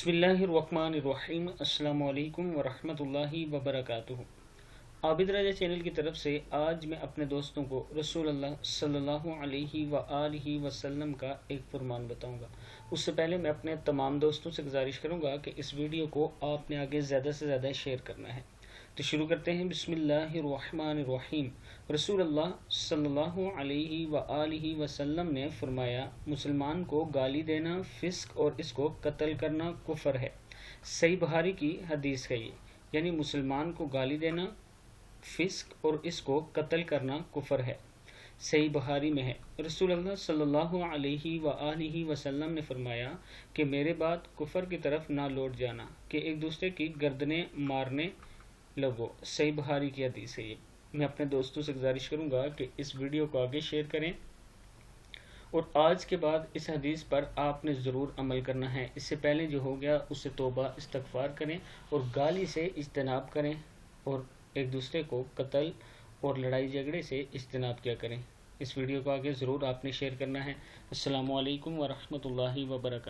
बिस्मिल्लाहिर्रहमानिर्रहीम। अस्सलामु अलैकुम वरहमतुल्लाहि वबरकातुहू। आबिद राजा चैनल की तरफ से आज मैं अपने दोस्तों को रसूल अल्लाह सल्लल्लाहु अलैहि व आलिहि वसल्लम का एक फरमान बताऊंगा। उससे पहले मैं अपने तमाम दोस्तों से गुजारिश करूंगा कि इस वीडियो को आपने आगे ज़्यादा से ज़्यादा शेयर करना है। तो शुरू करते हैं। बिस्मिल्लाहिर्रहमानिर्रहीम। रसूल अल्लाह सल्लल्लाहु अलैहि व आलिहि वसल्लम ने फरमाया, मुसलमान को गाली देना फिस्क और इसको कत्ल करना कुफर है। सही बुखारी की हदीस है ये, यानी मुसलमान को गाली देना फिस्क और इसको कत्ल करना कुफर है। सही बुखारी में है। रसूल अल्लाह सल्लल्लाहु अलैहि व आलिहि वसल्लम ने फरमाया कि मेरे बाद कुफर की तरफ ना लौट जाना कि एक दूसरे की गर्दनें मारने लगो। सही बुखारी की हदीस है ये। मैं अपने दोस्तों से गुजारिश करूंगा कि इस वीडियो को आगे शेयर करें और आज के बाद इस हदीस पर आपने ज़रूर अमल करना है। इससे पहले जो हो गया उससे तौबा इस्तगफार करें और गाली से इज्तनाब करें और एक दूसरे को कत्ल और लड़ाई झगड़े से इज्तनाब किया करें। इस वीडियो को आगे ज़रूर आपने शेयर करना है। अस्सलामु अलैकुम वरहमतुल्लाहि वबरकातुहू।